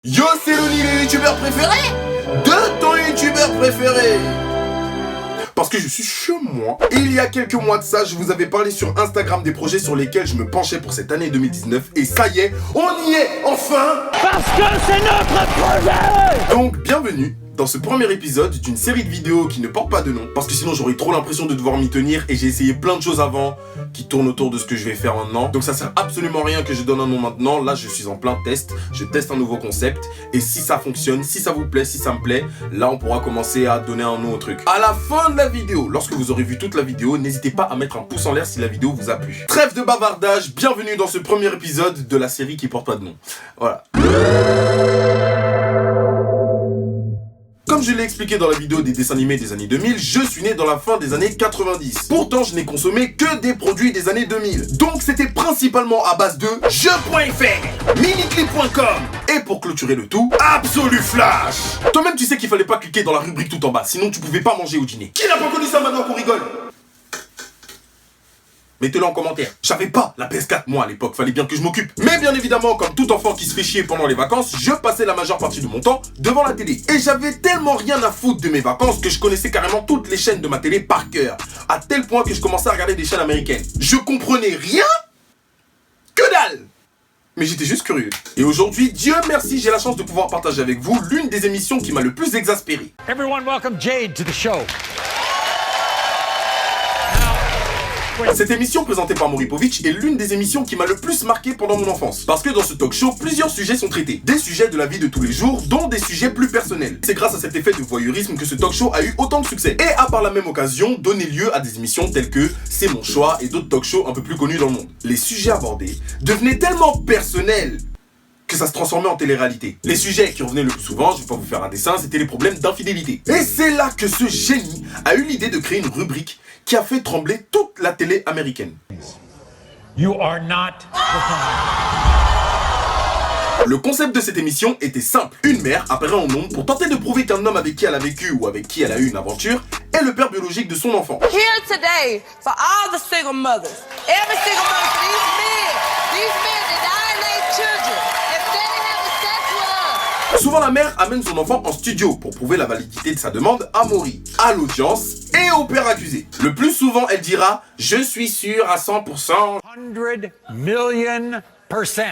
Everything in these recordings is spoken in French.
Yo, c'est Loni, le youtubeur préféré de ton youtubeur préféré. Parce que je suis chez moi. Il y a quelques mois de ça, je vous avais parlé sur Instagram des projets sur lesquels je me penchais pour cette année 2019. Et ça y est, on y est enfin. Parce que c'est notre projet. Donc, bienvenue dans ce premier épisode d'une série de vidéos qui ne porte pas de nom, parce que sinon j'aurais trop l'impression de devoir m'y tenir et j'ai essayé plein de choses avant qui tournent autour de ce que je vais faire maintenant. Donc ça sert absolument à rien que je donne un nom maintenant. Là je suis en plein test, je teste un nouveau concept et si ça fonctionne, si ça vous plaît, si ça me plaît, là on pourra commencer à donner un nom au truc. À la fin de la vidéo, lorsque vous aurez vu toute la vidéo, n'hésitez pas à mettre un pouce en l'air si la vidéo vous a plu. Trêve de bavardage, bienvenue dans ce premier épisode de la série qui porte pas de nom. Voilà. Comme je l'ai expliqué dans la vidéo des dessins animés des années 2000, je suis né dans la fin des années 90. Pourtant, je n'ai consommé que des produits des années 2000. Donc, c'était principalement à base de jeux.fr, miniclip.com et pour clôturer le tout, Absolu Flash. Toi-même, tu sais qu'il fallait pas cliquer dans la rubrique tout en bas, sinon tu pouvais pas manger au dîner. Qui n'a pas connu ça maintenant qu'on rigole? Mettez-le en commentaire. J'avais pas la PS4 moi à l'époque, fallait bien que je m'occupe. Mais bien évidemment, comme tout enfant qui se fait chier pendant les vacances, je passais la majeure partie de mon temps devant la télé. Et j'avais tellement rien à foutre de mes vacances que je connaissais carrément toutes les chaînes de ma télé par cœur. À tel point que je commençais à regarder des chaînes américaines. Je comprenais rien que dalle. Mais j'étais juste curieux. Et aujourd'hui, Dieu merci, j'ai la chance de pouvoir partager avec vous l'une des émissions qui m'a le plus exaspéré. Everyone welcome Jade to the show. Cette émission présentée par Maury Povich est l'une des émissions qui m'a le plus marqué pendant mon enfance. Parce que dans ce talk show, plusieurs sujets sont traités. Des sujets de la vie de tous les jours, dont des sujets plus personnels. C'est grâce à cet effet de voyeurisme que ce talk show a eu autant de succès. Et a par la même occasion donné lieu à des émissions telles que C'est mon choix et d'autres talk shows un peu plus connus dans le monde. Les sujets abordés devenaient tellement personnels que ça se transformait en télé-réalité. Les sujets qui revenaient le plus souvent, je vais pas vous faire un dessin, c'était les problèmes d'infidélité. Et c'est là que ce génie a eu l'idée de créer une rubrique qui a fait trembler toute la télé américaine. You are not the Le concept de cette émission était simple. Une mère apparaît en ondes pour tenter de prouver qu'un homme avec qui elle a vécu ou avec qui elle a eu une aventure est le père biologique de son enfant. Here today for all the single mothers, every single mother, these men that die their children, if they didn't have sex with us. Souvent la mère amène son enfant en studio pour prouver la validité de sa demande à Maury, à l'audience et au père accusé. Le plus souvent elle dira « Je suis sûr à 100% ». 100 million %.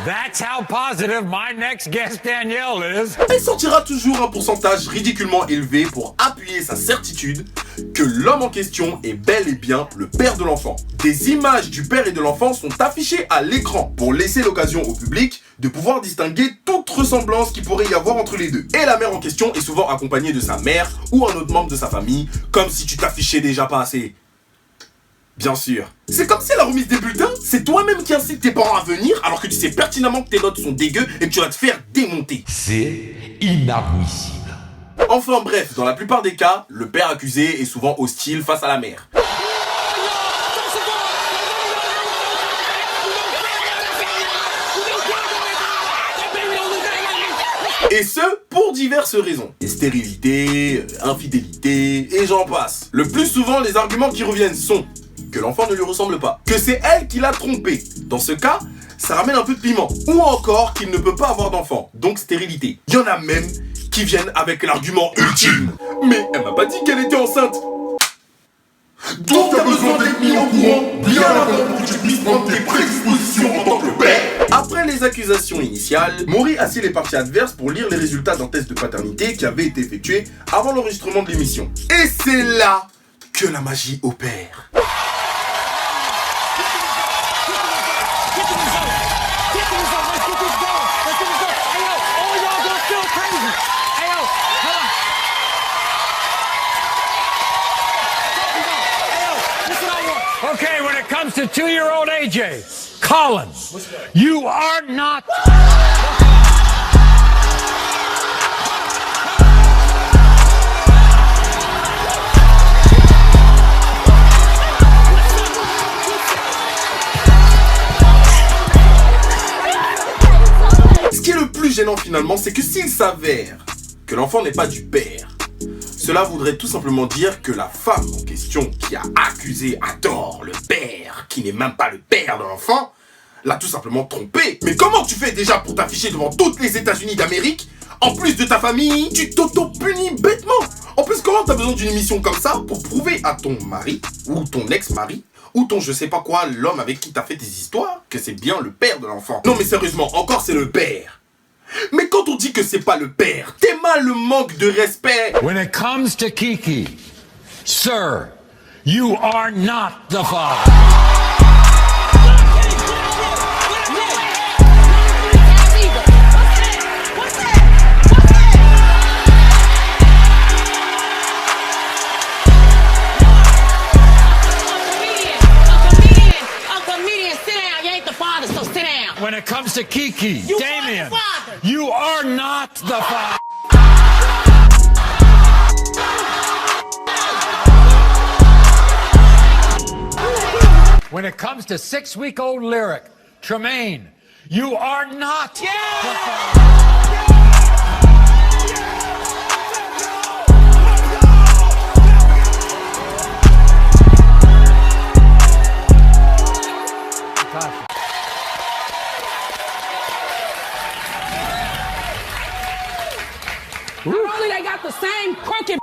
That's how positive my next guest Danielle is. Elle sortira toujours un pourcentage ridiculement élevé pour appuyer sa certitude que l'homme en question est bel et bien le père de l'enfant. Des images du père et de l'enfant sont affichées à l'écran pour laisser l'occasion au public de pouvoir distinguer toute ressemblance qu'il pourrait y avoir entre les deux. Et la mère en question est souvent accompagnée de sa mère ou un autre membre de sa famille, comme si tu t'affichais déjà pas assez. Bien sûr. C'est comme si à la remise des bulletins, c'est toi-même qui incites tes parents à venir alors que tu sais pertinemment que tes notes sont dégueu et que tu vas te faire démonter. C'est inadmissible. Enfin bref, dans la plupart des cas, le père accusé est souvent hostile face à la mère. Et ce, pour diverses raisons. Stérilité, infidélité, et j'en passe. Le plus souvent, les arguments qui reviennent sont que l'enfant ne lui ressemble pas, que c'est elle qui l'a trompé. Dans ce cas, ça ramène un peu de piment. Ou encore qu'il ne peut pas avoir d'enfant, donc stérilité. Il y en a même qui viennent avec l'argument ultime. Mais elle m'a pas dit qu'elle était enceinte. Donc t'as besoin d'être mis au courant bien avant pour que tu puisses prendre tes prédispositions en tant que père. Après les accusations initiales, Maury assit les parties adverses pour lire les résultats d'un test de paternité qui avait été effectué avant l'enregistrement de l'émission. Et c'est là que la magie opère. Okay, when it comes to 2-year-old AJ, Colin, you are not. Ce qui est le plus gênant finalement, c'est que s'il s'avère que l'enfant n'est pas du père, cela voudrait tout simplement dire que la femme en question qui a accusé à tort le père, qui n'est même pas le père de l'enfant, l'a tout simplement trompé. Mais comment tu fais déjà pour t'afficher devant toutes les États-Unis d'Amérique? En plus de ta famille, tu t'auto-punis bêtement. En plus, comment t'as besoin d'une émission comme ça pour prouver à ton mari, ou ton ex-mari, ou ton je sais pas quoi, l'homme avec qui t'as fait tes histoires, que c'est bien le père de l'enfant? Non mais sérieusement, encore c'est le père. Mais quand on dit que c'est pas le père, t'es mal le manque de respect. When it comes to Kiki, sir, you are not the father. When it comes to Kiki, Damien, you are not the father. When it comes to 6-week-old Lyric, Tremaine, you are not the father. Not only they got the same crooked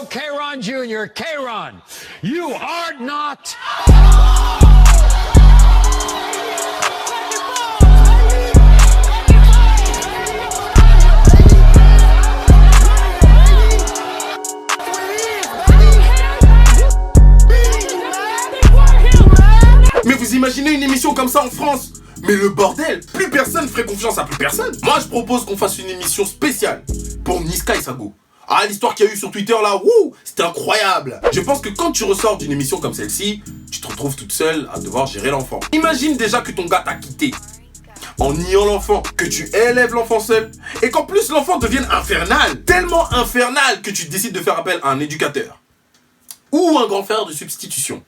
K-Ron Jr., K-Ron, you are not... Mais vous imaginez une émission comme ça en France? Mais le bordel, plus personne ferait confiance à plus personne. Moi je propose qu'on fasse une émission spéciale pour Niska et Sago. Ah, l'histoire qu'il y a eu sur Twitter là, wouh, c'était incroyable. Je pense que quand tu ressors d'une émission comme celle-ci, tu te retrouves toute seule à devoir gérer l'enfant. Imagine déjà que ton gars t'a quitté en niant l'enfant, que tu élèves l'enfant seul, et qu'en plus l'enfant devienne infernal, tellement infernal que tu décides de faire appel à un éducateur ou un grand frère de substitution.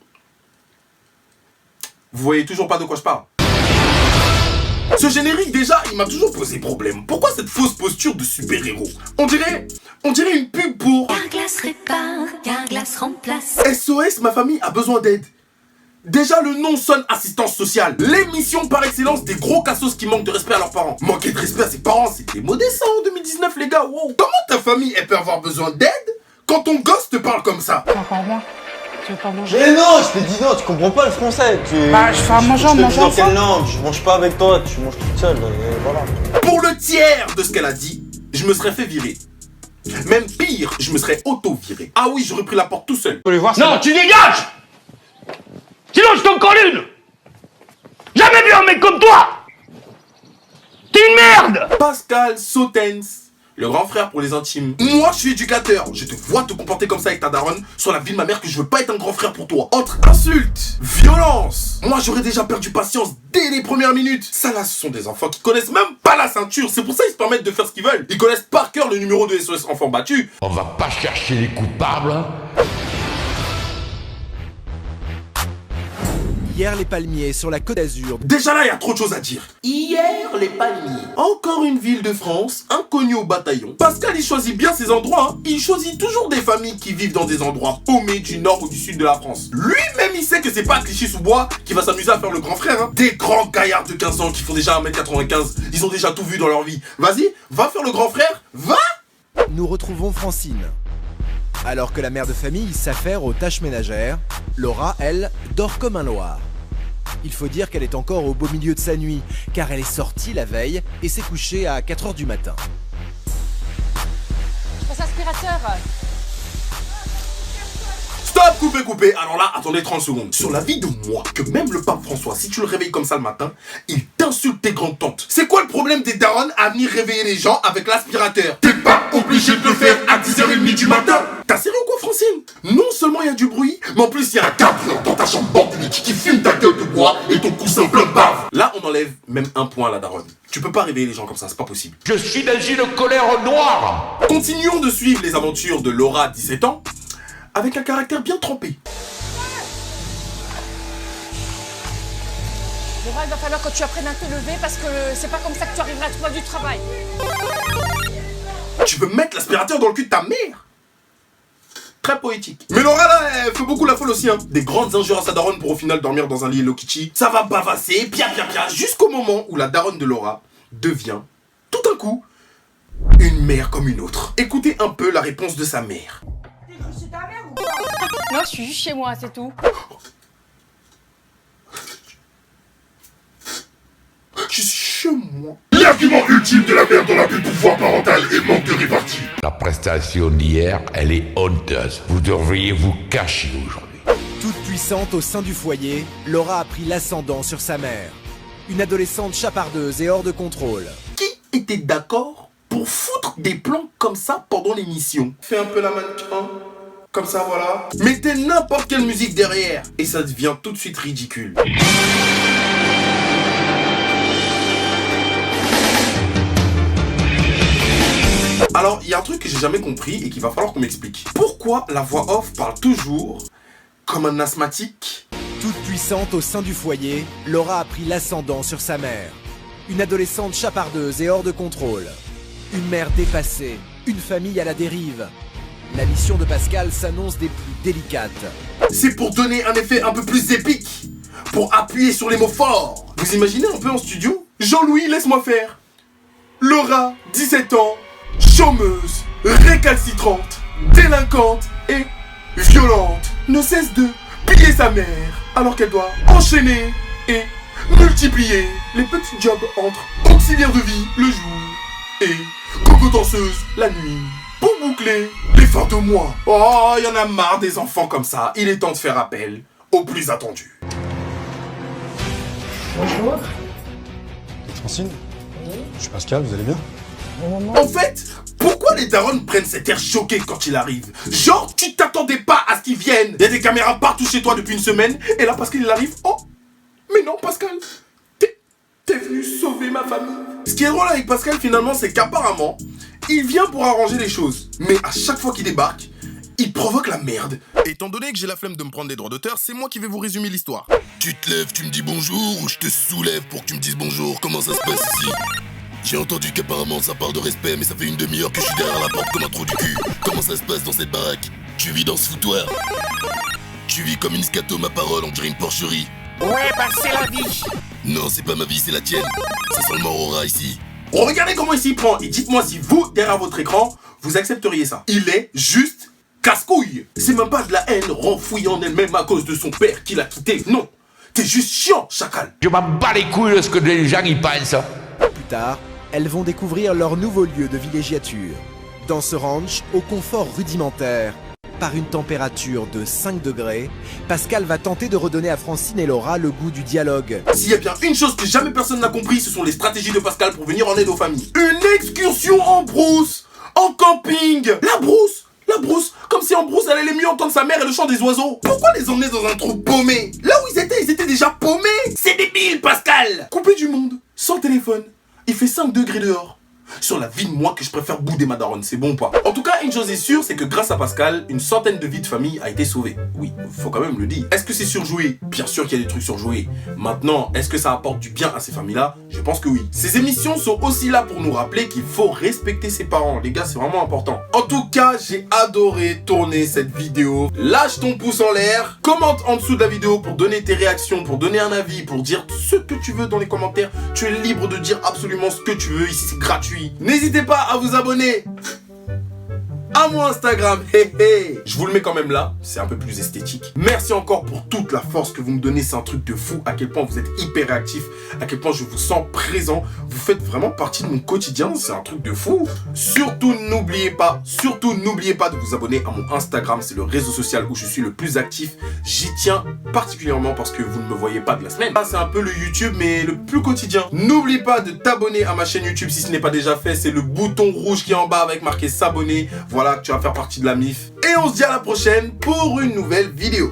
Vous voyez toujours pas de quoi je parle? Ce générique déjà, il m'a toujours posé problème. Pourquoi cette fausse posture de super-héros? On dirait une pub pour... Carglass répare, Carglass remplace. SOS, ma famille a besoin d'aide. Déjà le nom sonne assistance sociale. L'émission par excellence des gros cassos qui manquent de respect à leurs parents. Manquer de respect à ses parents, c'était modeste en 2019 les gars, wow. Comment ta famille elle peut avoir besoin d'aide quand ton gosse te parle comme ça? Encore moi. Tu veux pas manger? Mais non, je t'ai dit non, tu comprends pas le français. Bah, je fais à manger en mangeant dans quelle langue? Je mange pas avec toi, tu manges toute seule, et voilà. Pour le tiers de ce qu'elle a dit, je me serais fait virer. Même pire, je me serais auto-viré. Ah oui, j'aurais pris la porte tout seul. Non, tu dégages! Sinon je t'en colle une! Jamais vu un mec comme toi! T'es une merde! Pascal Sautens, le grand frère pour les intimes. Moi, je suis éducateur. Je te vois te comporter comme ça avec ta daronne sur la vie de ma mère que je veux pas être un grand frère pour toi. Entre insultes, violence, moi j'aurais déjà perdu patience dès les premières minutes. Ça là, ce sont des enfants qui connaissent même pas la ceinture. C'est pour ça qu'ils se permettent de faire ce qu'ils veulent. Ils connaissent par cœur le numéro de SOS enfant battu. On va pas chercher les coupables. Hier les palmiers sur la Côte d'Azur. Déjà là, il y a trop de choses à dire. Hier, les palmiers. Encore une ville de France, inconnue au bataillon. Pascal, il choisit bien ses endroits. Hein. Il choisit toujours des familles qui vivent dans des endroits paumés du nord ou du sud de la France. Lui-même, il sait que c'est pas à Clichy-sous-Bois qui va s'amuser à faire le grand frère. Hein. Des grands gaillards de 15 ans qui font déjà 1m95. Ils ont déjà tout vu dans leur vie. Vas-y, va faire le grand frère, va! Nous retrouvons Francine. Alors que la mère de famille s'affaire aux tâches ménagères, Laura, elle, dort comme un loir. Il faut dire qu'elle est encore au beau milieu de sa nuit, car elle est sortie la veille et s'est couchée à 4h du matin. Je passe aspirateur. Stop, coupez. Alors là, attendez 30 secondes. Sur la vie de moi, que même le pape François, si tu le réveilles comme ça le matin, il t'insulte tes grandes tantes. C'est quoi le problème des darons à venir réveiller les gens avec l'aspirateur? T'es pas obligé de le faire à 10h30 du matin. T'as sérieux ou quoi, Francine? Non seulement il y a du bruit, mais en plus il y a un gamin dans ta chambre bordélique qui fume ta gueule de bois et ton coussin plein de bave. Là, on enlève même un point à la daronne. Tu peux pas réveiller les gens comme ça, c'est pas possible. Je suis dans une colère noire. Continuons de suivre les aventures de Laura, 17 ans, avec un caractère bien trempé. Laura, il va falloir que tu apprennes à te lever parce que c'est pas comme ça que tu arriveras à trouver du travail. Tu veux mettre l'aspirateur dans le cul de ta mère? Très poétique. Mais Laura là, elle fait beaucoup la folle aussi, hein. Des grandes injures à sa daronne pour au final dormir dans un lit Hello Kitty. Ça va bavasser, pia, jusqu'au moment où la daronne de Laura devient, tout d'un coup, une mère comme une autre. Écoutez un peu la réponse de sa mère. T'es cru chez ta mère ou quoi? Non, je suis juste chez moi, c'est tout. Je suis chez moi. L'argument ultime de la mère dans l'abus de pouvoir parental et manque de répartie. La prestation d'hier, elle est honteuse. Vous devriez vous cacher aujourd'hui. Toute puissante au sein du foyer, Laura a pris l'ascendant sur sa mère. Une adolescente chapardeuse et hors de contrôle. Qui était d'accord pour foutre des plans comme ça pendant l'émission? Fais un peu la mannequin, comme ça voilà. Mettez n'importe quelle musique derrière et ça devient tout de suite ridicule. Alors, il y a un truc que j'ai jamais compris et qu'il va falloir qu'on m'explique. Pourquoi la voix off parle toujours comme un asthmatique? Toute puissante au sein du foyer, Laura a pris l'ascendant sur sa mère. Une adolescente chapardeuse et hors de contrôle. Une mère dépassée, une famille à la dérive. La mission de Pascal s'annonce des plus délicates. C'est pour donner un effet un peu plus épique, pour appuyer sur les mots forts. Vous imaginez un peu en studio? Jean-Louis, laisse-moi faire. Laura, 17 ans, chômeuse, récalcitrante, délinquante et violente, ne cesse de piller sa mère alors qu'elle doit enchaîner et multiplier les petits jobs entre auxiliaire de vie le jour et coco-danseuse la nuit pour boucler les fins de mois. Oh, il y en a marre des enfants comme ça. Il est temps de faire appel au plus attendu. Bonjour. Francine? Je suis Pascal, vous allez bien? En fait, pourquoi les darons prennent cet air choqué quand il arrive? Genre, tu t'attendais pas à ce qu'il vienne. Il y a des caméras partout chez toi depuis une semaine. Et là, parce qu'il arrive, oh, mais non, Pascal, t'es venu sauver ma famille. Ce qui est drôle avec Pascal, finalement, c'est qu'apparemment, il vient pour arranger les choses. Mais à chaque fois qu'il débarque, il provoque la merde. Étant donné que j'ai la flemme de me prendre des droits d'auteur, c'est moi qui vais vous résumer l'histoire. Tu te lèves, tu me dis bonjour, ou je te soulève pour que tu me dises bonjour. Comment ça se passe ici? J'ai entendu qu'apparemment ça part de respect, mais ça fait une demi-heure que je suis derrière la porte comme un trou du cul. Comment ça se passe dans cette baraque? Tu vis dans ce foutoir? Tu vis comme une scato, ma parole, on dirait une porcherie. Ouais, bah c'est la vie. Non, c'est pas ma vie, c'est la tienne. Ça sent le mort au rat ici. Regardez comment il s'y prend et dites-moi si vous, derrière votre écran, vous accepteriez ça. Il est juste casse-couille. C'est même pas de la haine renfouie en elle-même à cause de son père qui l'a quitté. Non, t'es juste chiant, chacal. Je m'en bats les couilles de ce que les gens y pensent. Plus tard, elles vont découvrir leur nouveau lieu de villégiature. Dans ce ranch, au confort rudimentaire, par une température de 5 degrés, Pascal va tenter de redonner à Francine et Laura le goût du dialogue. S'il y a bien une chose que jamais personne n'a compris, ce sont les stratégies de Pascal pour venir en aide aux familles. Une excursion en brousse, en camping. La brousse, comme si en brousse elle allait mieux entendre sa mère et le chant des oiseaux. Pourquoi les emmener dans un trou paumé? Là où ils étaient déjà paumés. C'est débile, Pascal. Coupé du monde, sans téléphone. Il fait 5 degrés dehors. Sur la vie de moi que je préfère bouder ma daronne, c'est bon ou pas? En tout cas, une chose est sûre, c'est que grâce à Pascal, une centaine de vies de famille a été sauvée. Oui, faut quand même le dire. Est-ce que c'est surjoué? Bien sûr qu'il y a des trucs surjoués. Maintenant, est-ce que ça apporte du bien à ces familles-là? Je pense que oui. Ces émissions sont aussi là pour nous rappeler qu'il faut respecter ses parents. Les gars, c'est vraiment important. En tout cas, j'ai adoré tourner cette vidéo. Lâche ton pouce en l'air, commente en dessous de la vidéo pour donner tes réactions, pour donner un avis, pour dire ce que tu veux dans les commentaires. Tu es libre de dire absolument ce que tu veux, ici c'est gratuit. N'hésitez pas à vous abonner à mon Instagram, je vous le mets quand même là, c'est un peu plus esthétique. Merci encore pour toute la force que vous me donnez, c'est un truc de fou, à quel point vous êtes hyper réactifs, à quel point je vous sens présent, vous faites vraiment partie de mon quotidien, c'est un truc de fou. Surtout n'oubliez pas de vous abonner à mon Instagram, c'est le réseau social où je suis le plus actif, j'y tiens particulièrement parce que vous ne me voyez pas de la semaine. C'est un peu le YouTube mais le plus quotidien. N'oublie pas de t'abonner à ma chaîne YouTube si ce n'est pas déjà fait, c'est le bouton rouge qui est en bas avec marqué s'abonner. Voilà, tu vas faire partie de la MIF. Et on se dit à la prochaine pour une nouvelle vidéo.